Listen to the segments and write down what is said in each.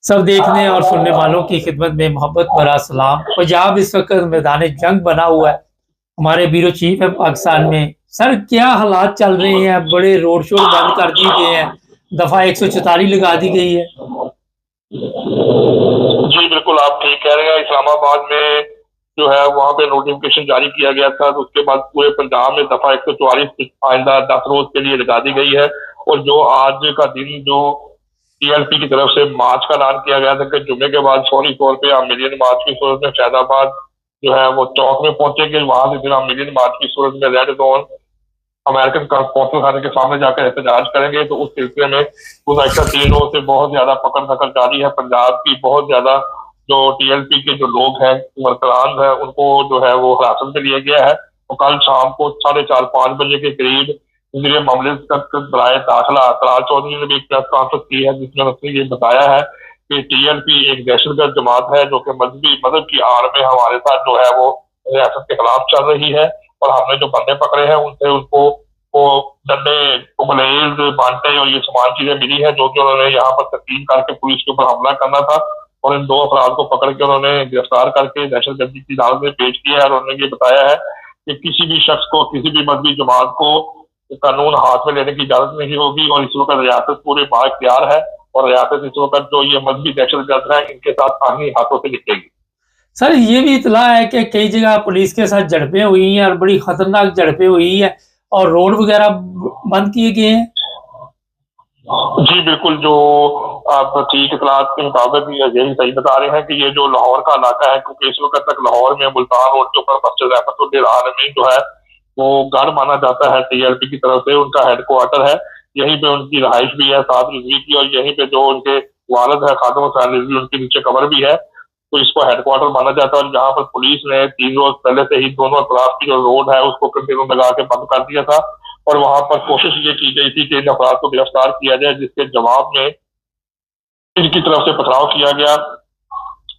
सब देखने और सुनने वालों की खिदमत में मोहब्बत भरा सलाम। पंजाब इस वक्त मैदान जंग बना हुआ है। हमारे ब्यूरो चीफ है पाकिस्तान में। सर, क्या हालात चल रहे हैं? बड़े रोड शोड बंद कर दिए गए हैं, दफा 144 लगा दी गई है। जी बिल्कुल, आप ठीक कह रहे हैं। इस्लामाबाद में जो है वहां पे नोटिफिकेशन जारी किया गया था, तो उसके बाद पूरे पंजाब में दफा 144 आइंदा 10 रोज के लिए लगा दी गई है। और जो आज का दिन जो टीएलपी की तरफ से मार्च का ऐलान किया गया था कि जुम्मे के बाद फौरी तौर पे आप मिलियन मार्च की सूरत में फैजाबाद जो है वो चौक में पहुंचेंगे। वहां से फिर आप मिलियन मार्च की सूरत में रेड जोन अमेरिकन कौंसल खाने के सामने जाकर एहतजाज करेंगे। तो उस सिलसिले में गुज़श्ता 3 रोज से बहुत ज्यादा पकड़ धकड़ जारी है। पंजाब की बहुत ज्यादा जो टीएलपी के जो लोग हैं, वर्करान है, उनको जो है वो हिरासत में लिया गया है। तो कल शाम को 4:30-5 बजे के करीब वज़ीर ममलिकत बराए दाखिला तलाल चौधरी ने भी एक प्रेस कॉन्फ्रेंस की है, जिसमें उसने ये बताया है कि टीएलपी एक दहशतगर्द जमात है जो कि मजहब की आड़ में हमारे साथ जो है वो रियासत के खिलाफ चल रही है। और हमने जो बंदे पकड़े हैं उनसे उनको वो डंडे गुलेज बांटे और ये समान चीजें मिली है जो कि उन्होंने यहाँ पर तस्लीम करके पुलिस के ऊपर हमला करना था। और इन 2 अफराद को पकड़ के उन्होंने गिरफ्तार करके दहशतगर्दी की अदालत में पेश किया है। और उन्होंने ये बताया है कि किसी भी शख्स को, किसी भी मजहबी जमात को कानून हाथ में लेने की इजाजत नहीं होगी। और इस वक्त रियासत पूरे बाइख्तियार है और रियासत इस वक्त जो ये मजहबी दहशतगर्द है इनके साथ कानूनी हाथों से निपटेगी। सर, ये भी इतला है कि कई जगह पुलिस के साथ झड़पें हुई हैं और बड़ी खतरनाक झड़पें हुई है और रोड वगैरह बंद किए गए हैं। जी बिल्कुल, जो आप ठीक इतलात के मुताबिक यही सही बता रहे हैं कि ये जो लाहौर का इलाका है, क्योंकि इस वक्त तक लाहौर में मुल्तान रोड के ऊपर मस्जिद रहमतुल्लाह आलमीन जो है वो गढ़ माना जाता है टीएलपी की तरफ से। उनका हेडक्वार्टर है, यहीं पे उनकी रहाइश भी है साद रिजवी की। और यहीं पे जो उनके वालिद है खादिम हुसैन रिजवी, उनके नीचे कब्र भी है। तो इसको हेडक्वार्टर माना जाता है। और यहाँ पर पुलिस ने 3 रोज पहले से ही दोनों तरफ की जो रोड है उसको कंटेनर लगा के बंद कर दिया था। और वहां पर कोशिश ये की गई थी कि इन अफराद को गिरफ्तार किया जाए, जिसके जवाब में इनकी तरफ से पथराव किया गया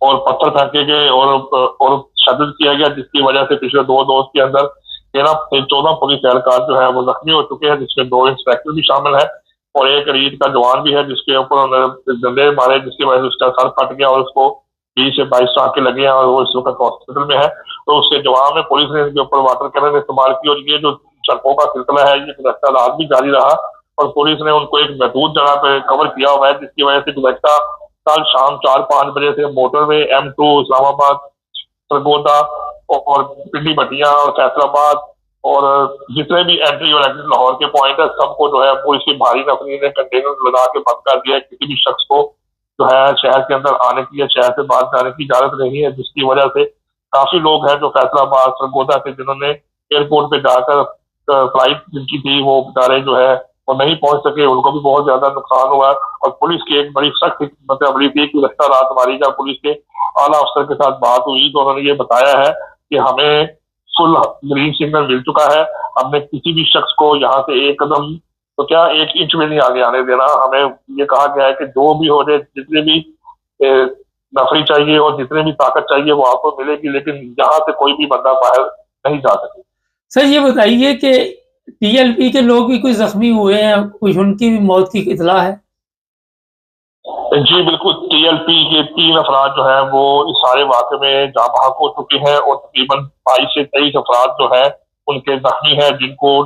और पत्थर फेंके गए और शदद किया गया, जिसकी वजह से पिछले 2 रोज के अंदर 13 से 14 पुलिस एहलकार जो है वो जख्मी हो चुके हैं, जिसमें 2 इंस्पेक्टर भी शामिल है और एक रीड का जवान भी है जिसके ऊपर डंडे मारे, जिसकी वजह से उसका सर फट गया और उसको 20 से 22 टाँके लगे हैं और वो इस वक्त हॉस्पिटल में है। तो उसके जवाब में पुलिस ने इनके ऊपर वाटर कैनन इस्तेमाल की। और ये जो सड़कों का सिलसिला है ये गुज़श्ता रात भी जारी रहा और पुलिस ने उनको एक महदूद जगह पे कवर किया हुआ है, जिसकी वजह से गुज़श्ता कल शाम 4-5 बजे से मोटरवे M2 इस्लामाबाद, सरगोदा और पिंडी भटिया और फैसलाबाद और जितने भी एंट्री और एग्जिट लाहौर के पॉइंट है सबको जो है पुलिस की भारी नफरी ने कंटेनर लगा के बंद कर दिया है। किसी भी शख्स को जो है शहर के अंदर आने की या शहर से बाहर जाने की इजाजत नहीं है, जिसकी वजह से काफी लोग हैं जो फैसलाबाद सरगोदा से जिन्होंने एयरपोर्ट पे जाकर फ्लाइट जिनकी थी वो बेचारे जो है वो नहीं पहुंच सके, उनको भी बहुत ज्यादा नुकसान हुआ। और पुलिस की एक बड़ी सख्त मतलब अमली थी कि गुज़श्ता रात हमारी जब पुलिस के आला अफसर के साथ बात हुई तो उन्होंने ये बताया है कि हमें फुल ग्रीन सिग्नल मिल चुका है। हमने किसी भी शख्स को यहाँ से एक कदम तो क्या 1 इंच में नहीं आगे आने देना। हमें ये कहा गया है कि जो भी हो जाए, जितने भी नफरी चाहिए और जितने भी ताकत चाहिए वो आपको मिलेगी, लेकिन यहाँ से कोई भी बंदा बाहर नहीं जा सके। सर, ये बताइए कि टीएलपी के लोग भी कुछ जख्मी हुए हैं, कुछ उनकी भी मौत की इतला है। जी बिल्कुल, टीएलपी के 3 अफराद जो है वो इस सारे वाक़े में जाँ बहक हो चुके हैं और तकरीबन 22 से 23 अफराद जो है उनके जख्मी हैं, जिनको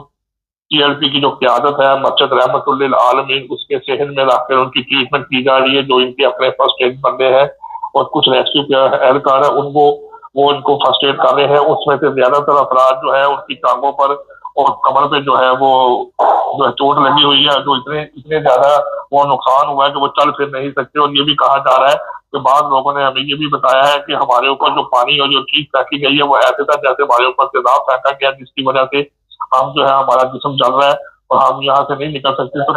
टीएलपी की जो क़यादत है मस्जिद रहमतुल्लाह आलमीन उसके सेहन में रखकर उनकी ट्रीटमेंट की जा रही है। जो इनके अपने फर्स्ट एड बंदे हैं और कुछ रेस्क्यू के एहलकार है उनको फर्स्ट एड कर रहे हैं। उसमें से ज्यादातर अफराद जो है उनकी टांगों पर और कमर पे जो है वो जो है चोट लगी हुई है, जो इतने ज्यादा वो नुकसान हुआ है कि वो चल फिर नहीं सकते। और ये भी कहा जा रहा है कि बाद लोगों ने हमें ये भी बताया है कि हमारे ऊपर जो पानी और जो चीज फेंकी गई है वो ऐसे था जैसे हमारे ऊपर तेजाब फेंका गया, जिसकी वजह से हम जो है हमारा जिस्म जल रहा है और हम यहाँ से नहीं निकल सकते। तो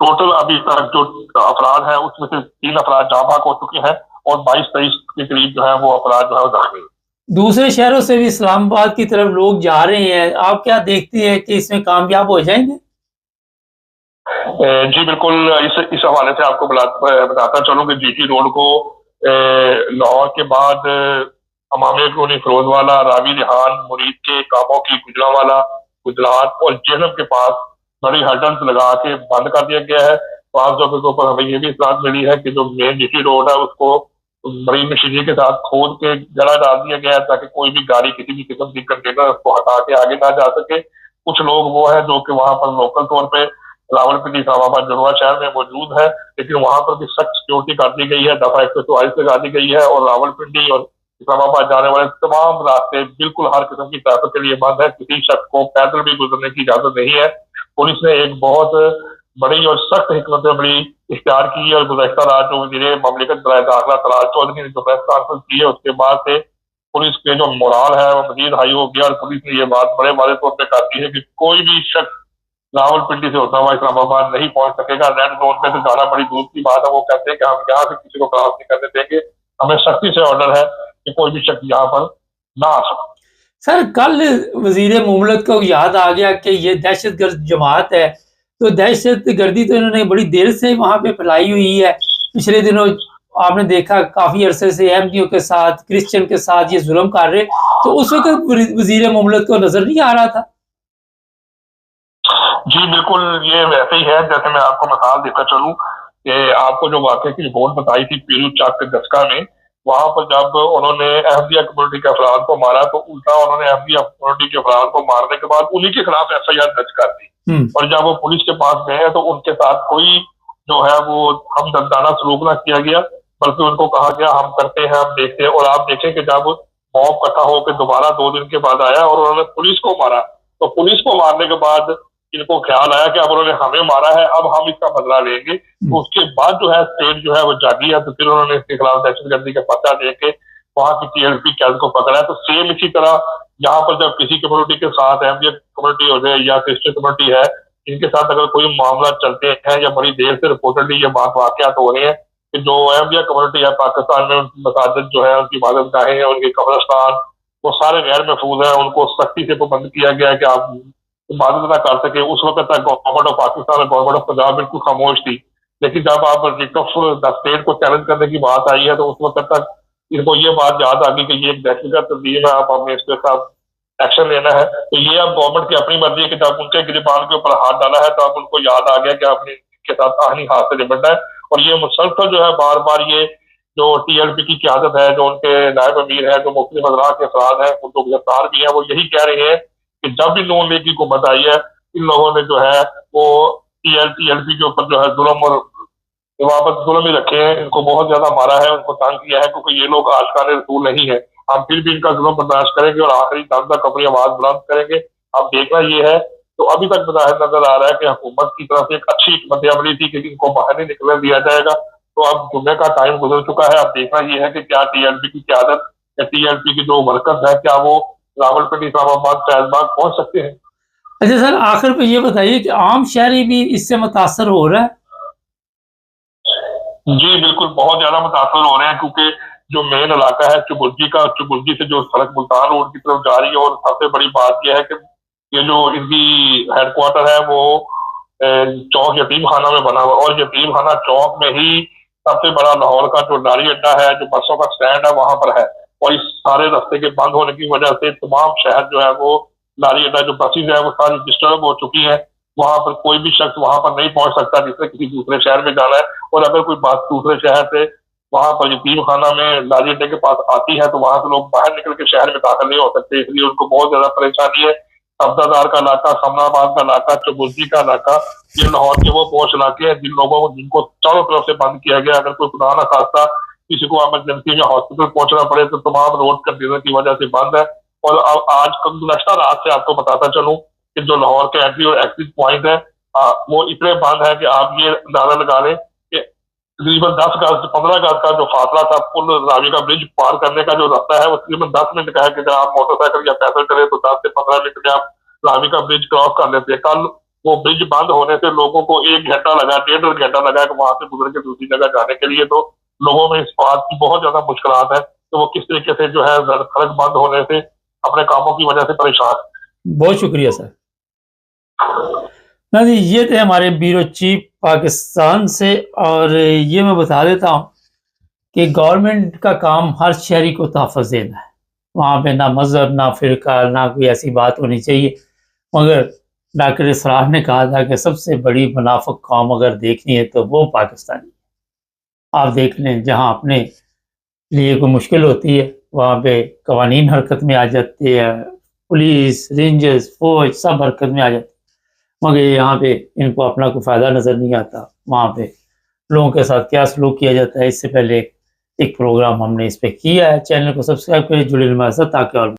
टोटल अभी तक जो अफराद है उसमें से 3 अफराद जाँ बहक हो चुके हैं और 22-23 के करीब जो है वो अफराद जो है जख्मी। दूसरे शहरों से भी इस्लामाबाद की तरफ लोग जा रहे हैं, आप क्या देखती हैं कि इसमें कामयाब हो जाएंगे? जी बिल्कुल, इस हवाले से आपको बताता चलूं कि जीटी रोड को लाहौर के बाद अमामे कॉलोनी फिरोजवाला, रावी रिहान, मुरीद के कामों की गुजरांवाला, गुजरात और जेहलम के पास बड़ी हर्डल्स लगा के बंद कर दिया गया है। بعض जगह के ऊपर हमें ये भी इत्तला मिली है कि जो मेन जीटी रोड है उसको बड़ी मशीनरी के साथ खोद के गड़ा डाल दिया गया है ताकि कोई भी गाड़ी किसी भी किस्म की कंटेनर उसको हटा के आगे ना जा सके। कुछ लोग वो है जो कि वहां पर लोकल तौर पे रावलपिंडी इस्लामाबाद जुड़वा शहर में मौजूद है, लेकिन वहां पर भी सख्त सिक्योरिटी कर दी गई है, दफा 144 लगा दी गई है और रावलपिंडी और इस्लामाबाद जाने वाले तमाम रास्ते बिल्कुल हर किस्म की ट्रैफिक के लिए बंद है। किसी शख्स को पैदल भी गुजरने की इजाजत नहीं है। पुलिस ने एक बहुत बड़ी और सख्त हिकमत अमली इख्तियार की है और गुज़श्ता रात जो वज़ीर ममलिकत बराए दाखिला तलाल चौधरी ने जो प्रेस कॉन्फ्रेंस की है उसके बाद से पुलिस के जो मोराल है वो मजीद हाई हो गया और पुलिस ने ये बात बड़े वादे तौर पर कहती है कि कोई भी शख्स रावलपिंडी से होता हुआ इस्लामाबाद नहीं पहुंच सकेगा। रेड जोन में तो जाना बड़ी दूर की बात है। वो कहते हैं कि हम यहाँ से किसी को क्रॉस नहीं करने देंगे, हमें सख्ती से ऑर्डर है कि कोई भी शख्स यहाँ पर ना आ सके। सर कल वजीर मुमलकत को याद आ गया कि ये दहशतगर्द जमात है, तो दहशत गर्दी तो इन्होंने बड़ी देर से वहां पे फैलाई हुई है। पिछले दिनों आपने देखा काफी अरसे से अहमदियों के साथ क्रिश्चियन के साथ ये जुल्म कर रहे, तो उस वक्त वजीर मुमलकत को नजर नहीं आ रहा था। जी बिल्कुल, ये वैसे ही है जैसे मैं आपको मिसाल देता चलूं कि आपको जो वाकई की रिपोर्ट बताई थी पीरू चक के दस्का में, वहां पर जब उन्होंने अहमदिया कम्युनिटी के अफराद को मारा तो उल्टा उन्होंने अहमदिया कम्युनिटी के अफराद को मारने के बाद उन्हीं के खिलाफ FIR दर्ज कर दी और जब वो पुलिस के पास गए तो उनके साथ कोई जो है वो हमदर्दाना सलूक ना किया गया, बल्कि उनको कहा गया हम करते हैं, हम देखते हैं। और आप देखें कि जब मॉब इकट्ठा होकर दोबारा 2 दिन के बाद आया और उन्होंने पुलिस को मारा, तो पुलिस को मारने के बाद इनको ख्याल आया कि अब उन्होंने हमें मारा है, अब हम इसका बदला लेंगे। तो उसके बाद जो है स्टेट जो है वो जागी है, तो फिर उन्होंने इसके खिलाफ दहशतगर्दी का पर्चा दे के वहां की TLP कैद को पकड़ा है। तो सेम इसी तरह यहाँ पर जब किसी कम्युनिटी के साथ अहमदिया कम्युनिटी हो जाए या क्रिश्चियन कम्युनिटी है, इनके साथ अगर कोई मामला चलते हैं या बड़ी देर से रिपोर्टेडली ये बात वाकयात हो रहे हैं कि जो अहमदिया कम्युनिटी है पाकिस्तान में, उनकी मसाजिद जो है, उनकी इबादत गाहें हैं, उनके कब्रिस्तान, वो सारे गैर महफूज है, उनको सख्ती से पाबंद किया गया है कि आप इबादत ना कर सके। उस वक्त तक गवर्नमेंट ऑफ पाकिस्तान और गवर्नमेंट ऑफ पंजाब बिल्कुल खामोश थी, लेकिन जब आप रिट ऑफ द स्टेट को चैलेंज करने की बात आई है तो उस वक्त तक इनको ये बात याद आ गई कि ये एक दहशतगर्द तंजीम है, आप हमें इसके साथ एक्शन लेना है। तो ये अब गवर्नमेंट की अपनी मर्जी है कि जब उनके गिरबान के ऊपर हाथ डाला है तो अब उनको याद आ गया कि आपने इनके साथ आहनी हाथ से निपटना है। और ये मुसलसल जो है बार बार ये जो TLP की क़यादत है, जो उनके नायब अमीर है, जो मुख्तलिफ अजरा के अफराद हैं, उनको गिरफ्तार भी है, वो यही कह रहे हैं कि जब भी नून लीग की हुकूमत आई है इन लोगों ने जो है वो TLP के ऊपर जो है जुल्म और वापस जुल्म ही रखे हैं, इनको बहुत ज्यादा मारा है, उनको तंग किया है, क्योंकि ये लोग आशिकाने रसूल नहीं है। हम फिर भी इनका जुल्म बर्दाश्त करेंगे और आखिरी दम तक अपनी आवाज बुलंद करेंगे। अब देखना ये है, तो अभी तक बज़ाहिर नजर आ रहा है कि हुकूमत की तरफ से एक अच्छी हिकमत अमली थी कि इनको बाहर नहीं निकलने दिया जाएगा। तो अब जुम्मे का टाइम गुजर चुका है। अब देखना ये है कि क्या TLP की क़यादत या TLP की जो वर्कर्स है क्या वो रावलपिंडी इस्लामाबाद फैजबाग पहुंच सकते हैं। अच्छा सर, आखिर पे ये बताइए कि आम शहरी भी इससे मुतासर हो रहा है? जी बिल्कुल, बहुत ज्यादा मुतासर हो रहे हैं, क्योंकि जो मेन इलाका है चुबुर्जी का, चुबुर्जी से जो सड़क मुल्तान रोड की तरफ जा रही है, और सबसे बड़ी बात यह है कि ये जो इनकी हेडक्वार्टर है वो चौक यतीम खाना में बना हुआ, और यतीम खाना चौक में ही सबसे बड़ा लाहौर का जो लारी अड्डा है, जो बसों का स्टैंड है, वहां पर है। और इस सारे रास्ते के बंद होने की वजह से तमाम शहर जो है वो लारी अड्डा जो बसेज है वो सारी डिस्टर्ब हो चुकी है। वहां पर कोई भी शख्स वहां पर नहीं पहुंच सकता जिससे किसी दूसरे शहर में जाना है, और अगर कोई बात दूसरे शहर से वहां पर यतीम खाना में लारी अड्डे के पास आती है तो वहां से लोग बाहर निकल के शहर में दाखिल नहीं हो सकते, इसलिए उनको बहुत ज्यादा परेशानी है। सब्जादार का इलाका, समनाबाद का इलाका, चबुर्जी का इलाका, ये लाहौर के वो पोश इलाके हैं जिन लोगों को जिनको चारों तरफ से बंद किया गया। अगर कोई खुदा ना खास्ता किसी को इमरजेंसी में हॉस्पिटल पहुंचना पड़े तो तमाम रोड कंटेनर की वजह से बंद है। और अब आज गुज़श्ता रात से आपको बताता चलूं कि जो लाहौर के एंट्री और एग्जिट पॉइंट है वो इतने बंद है कि आप ये अंदाजा लगा लें कि तकरीबन 10 गज 15 गज का जो फासला था पुल रावी का ब्रिज पार करने का जो रास्ता है वो तकरीबन 10 मिनट का है कि अगर आप मोटरसाइकिल या पैदल करें तो 10 से 15 मिनट में आप रावी का ब्रिज क्रॉस कर लेते हैं। कल वो ब्रिज बंद होने से लोगों को 1 घंटा लगा, 1.5 घंटा लगा कि वहां से गुजर के दूसरी जगह जाने के लिए। तो लोगों में इस बात की बहुत ज्यादा मुश्किलात है कि वो किस तरीके से जो है सड़क बंद होने से अपने कामों की वजह से परेशान है। बहुत शुक्रिया सर। ना जी, ये थे हमारे ब्यूरो चीफ पाकिस्तान से। और ये मैं बता देता हूँ कि गवर्नमेंट का काम हर शहरी को तहफ़्फ़ुज़ देना है। वहाँ पे ना मज़हब, ना फ़िरका, ना कोई ऐसी बात होनी चाहिए, मगर ڈاکٹر اسرار نے کہا تھا کہ سب سے بڑی منافق قوم اگر دیکھنی ہے تو وہ پاکستانی. آپ دیکھ لیں جہاں اپنے لیے کوئی مشکل ہوتی ہے وہاں پہ قوانین حرکت میں آ جاتے ہیں، پولیس، رینجرز، فوج سب حرکت میں آ جاتے ہیں، مگر یہاں پہ ان کو اپنا کوئی فائدہ نظر نہیں آتا. وہاں پہ لوگوں کے ساتھ کیا سلوک کیا جاتا ہے، اس سے پہلے ایک پروگرام ہم نے اس پہ کیا ہے. چینل کو سبسکرائب کریں، جڑے رہیں ہمارے ساتھ تاکہ اور